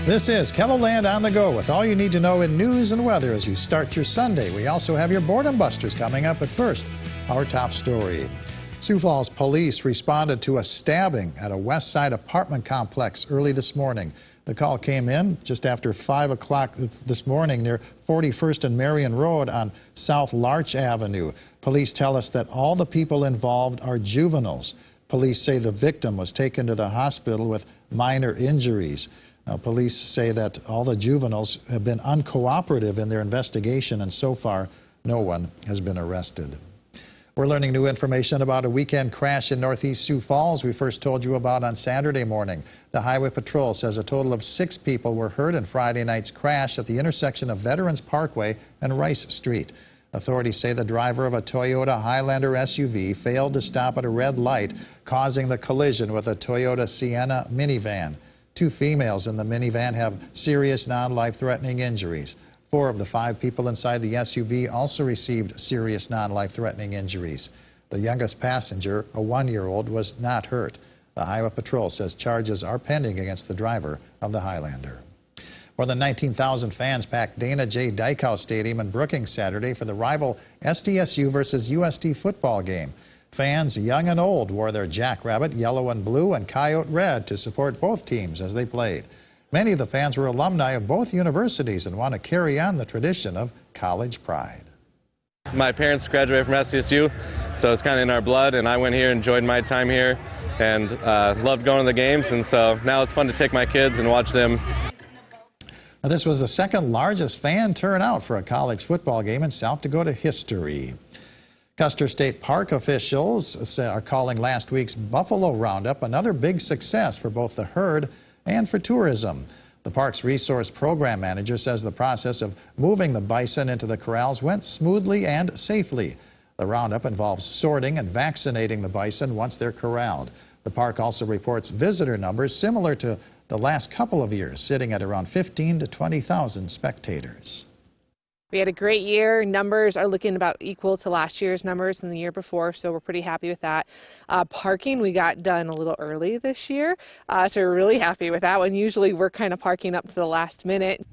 This is KELOLAND on the go with all you need to know in news and weather as you start your Sunday. We also have your boredom busters coming up, but first, our top story. Sioux Falls police responded to a stabbing at a West Side apartment complex early this morning. The call came in just after 5 o'clock this morning near 41st and Marion Road on South Larch Avenue. Police tell us that all the people involved are juveniles. Police say the victim was taken to the hospital with minor injuries. Now, police say that all the juveniles have been uncooperative in their investigation, and so far, no one has been arrested. We're learning new information about a weekend crash in northeast Sioux Falls we first told you about on Saturday morning. The Highway Patrol says a total of 6 people were hurt in Friday night's crash at the intersection of Veterans Parkway and Rice Street. Authorities say the driver of a Toyota Highlander SUV failed to stop at a red light, causing the collision with a Toyota Sienna minivan. 2 females in the minivan have serious non-life-threatening injuries. 4 of the 5 people inside the SUV also received serious non-life-threatening injuries. The youngest passenger, a 1-year-old, was not hurt. The Highway Patrol says charges are pending against the driver of the Highlander. More than 19,000 fans packed Dana J. Dykhouse Stadium in Brookings Saturday for the rival SDSU versus USD football game. Fans, young and old, wore their Jackrabbit yellow and blue and Coyote red to support both teams as they played. Many of the fans were alumni of both universities and want to carry on the tradition of college pride. My parents graduated from SDSU, so it's kind of in our blood, and I went here, enjoyed my time here, and loved going to the games, and so now it's fun to take my kids and watch them. Now, this was the second largest fan turnout for a college football game in South Dakota history. Custer State Park officials are calling last week's Buffalo Roundup another big success for both the herd and for tourism. The park's resource program manager says the process of moving the bison into the corrals went smoothly and safely. The Roundup involves sorting and vaccinating the bison once they're corralled. The park also reports visitor numbers similar to the last couple of years, sitting at around 15,000 to 20,000 spectators. We had a great year. Numbers are looking about equal to last year's numbers and the year before, so we're pretty happy with that. Parking, we got done a little early this year, so we're really happy with that one. Usually we're kind of parking up to the last minute.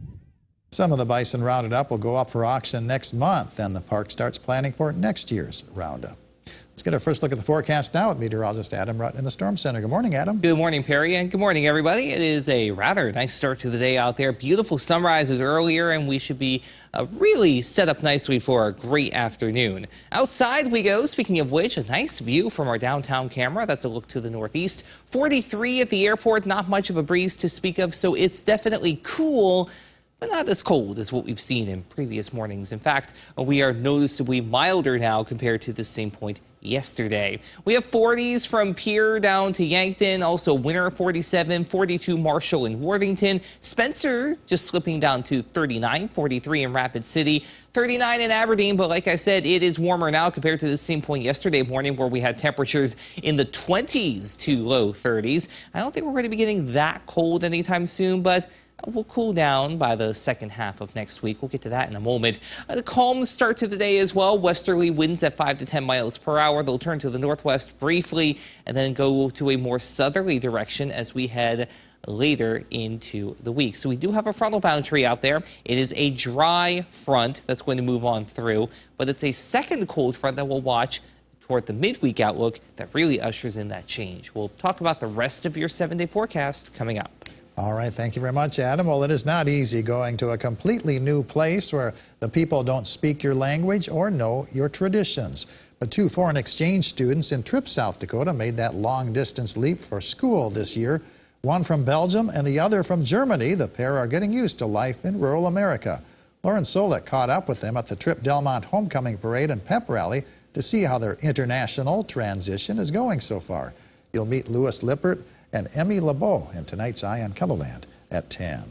Some of the bison rounded up will go up for auction next month, and the park starts planning for next year's roundup. Let's get our first look at the forecast now with meteorologist Adam Rutt in the Storm Center. Good morning, Adam. Good morning, Perry, and good morning, everybody. It is a rather nice start to the day out there. Beautiful sunrises earlier, and we should be really set up nicely for a great afternoon. Outside we go. Speaking of which, a nice view from our downtown camera. That's a look to the northeast. 43 at the airport, not much of a breeze to speak of, so it's definitely cool, but not as cold as what we've seen in previous mornings. In fact, we are noticeably milder now compared to the same point yesterday. We have 40s from Pierre down to Yankton, also Winter 47, 42 Marshall and Worthington. Spencer just slipping down to 39, 43 in Rapid City, 39 in Aberdeen, but like I said, it is warmer now compared to the same point yesterday morning where we had temperatures in the 20s to low 30s. I don't think we're going to be getting that cold anytime soon, but will cool down by the second half of next week. We'll get to that in a moment. The calm start to the day as well. Westerly winds at 5 to 10 miles per hour. They'll turn to the northwest briefly and then go to a more southerly direction as we head later into the week. So we do have a frontal boundary out there. It is a dry front that's going to move on through, but it's a second cold front that we'll watch toward the midweek outlook that really ushers in that change. We'll talk about the rest of your 7-day forecast coming up. All right, thank you very much, Adam. Well, it is not easy going to a completely new place where the people don't speak your language or know your traditions. But 2 foreign exchange students in Tripp, South Dakota made that long-distance leap for school this year. One from Belgium and the other from Germany. The pair are getting used to life in rural America. Lauren Solek caught up with them at the Tripp Delmont Homecoming Parade and Pep Rally to see how their international transition is going so far. You'll meet Louis Lippert and Emmy LeBeau in tonight's Eye on KELOLAND at 10.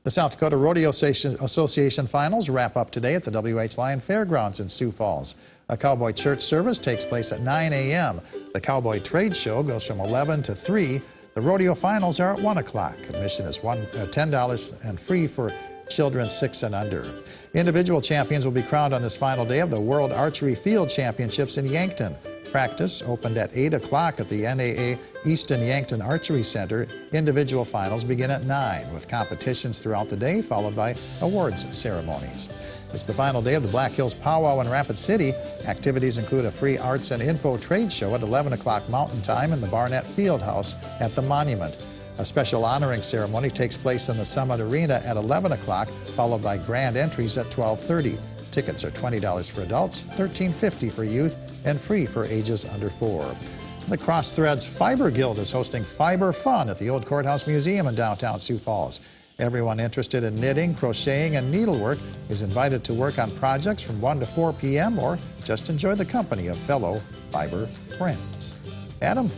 The South Dakota Rodeo Association finals wrap up today at the W.H. Lyon Fairgrounds in Sioux Falls. A cowboy church service takes place at 9 a.m. The cowboy trade show goes from 11 to 3. The rodeo finals are at 1 o'clock. Admission is $10 and free for children 6 and under. Individual champions will be crowned on this final day of the World Archery Field Championships in Yankton. Practice opened at 8 o'clock at the NAA Easton Yankton Archery Center. Individual finals begin at 9, with competitions throughout the day, followed by awards ceremonies. It's the final day of the Black Hills Powwow in Rapid City. Activities include a free arts and info trade show at 11 o'clock Mountain Time in the Barnett Fieldhouse at the Monument. A special honoring ceremony takes place in the Summit Arena at 11 o'clock, followed by grand entries at 12:30. Tickets are $20 for adults, $13.50 for youth, and free for ages under 4. The Cross Threads Fiber Guild is hosting Fiber Fun at the Old Courthouse Museum in downtown Sioux Falls. Everyone interested in knitting, crocheting, and needlework is invited to work on projects from 1 to 4 p.m. or just enjoy the company of fellow fiber friends. Adam?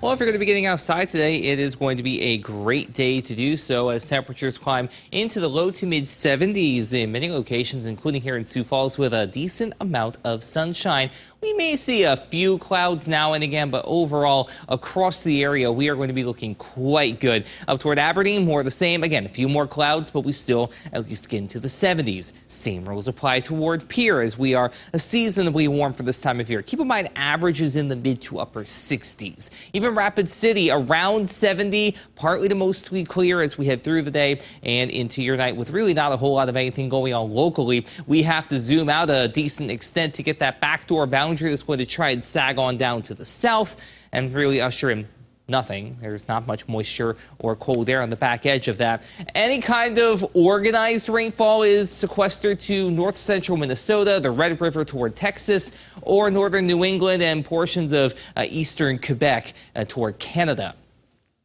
Well, if you're going to be getting outside today, it is going to be a great day to do so as temperatures climb into the low to mid 70s in many locations, including here in Sioux Falls, with a decent amount of sunshine. We may see a few clouds now and again, but overall, across the area, we are going to be looking quite good. Up toward Aberdeen, more of the same. Again, a few more clouds, but we still at least get into the 70s. Same rules apply toward Pierre, as we are seasonably warm for this time of year. Keep in mind, averages in the mid to upper 60s. Even Rapid City, around 70, partly to mostly clear as we head through the day and into your night, with really not a whole lot of anything going on locally. We have to zoom out a decent extent to get that backdoor boundary that's going to try and sag on down to the south and really usher in nothing. There's not much moisture or cold air on the back edge of that. Any kind of organized rainfall is sequestered to north central Minnesota, the Red River toward Texas, or northern New England and portions of eastern Quebec toward Canada.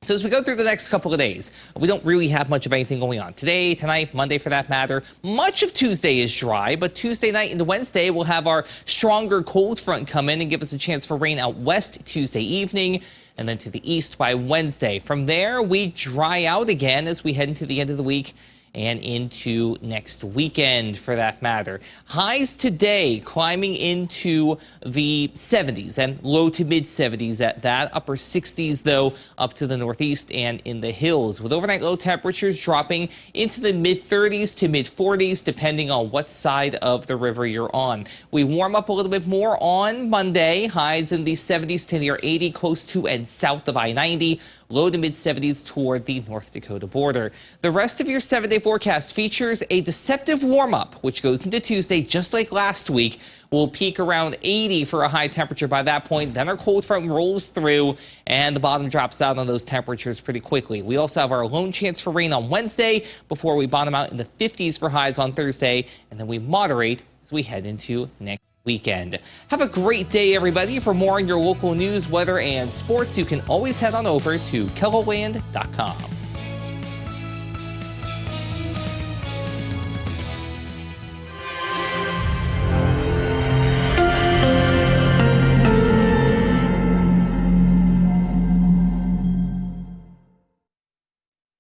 So as we go through the next couple of days, we don't really have much of anything going on. Today, tonight, Monday for that matter. Much of Tuesday is dry, but Tuesday night into Wednesday, we'll have our stronger cold front come in and give us a chance for rain out west Tuesday evening, and then to the east by Wednesday. From there, we dry out again as we head into the end of the week and into next weekend for that matter. Highs today climbing into the 70s and low to mid 70s at that. Upper 60s, though, up to the northeast and in the hills, with overnight low temperatures dropping into the mid 30s to mid 40s, depending on what side of the river you're on. We warm up a little bit more on Monday. Highs in the 70s to near 80, close to and south of I-90. Low to mid 70s toward the North Dakota border. The rest of your 7-day forecast features a deceptive warm-up, which goes into Tuesday just like last week. We'll peak around 80 for a high temperature by that point. Then our cold front rolls through and the bottom drops out on those temperatures pretty quickly. We also have our lone chance for rain on Wednesday before we bottom out in the 50s for highs on Thursday, and then we moderate as we head into next weekend. Have a great day, everybody. For more on your local news, weather, and sports, you can always head on over to KELOLAND.com.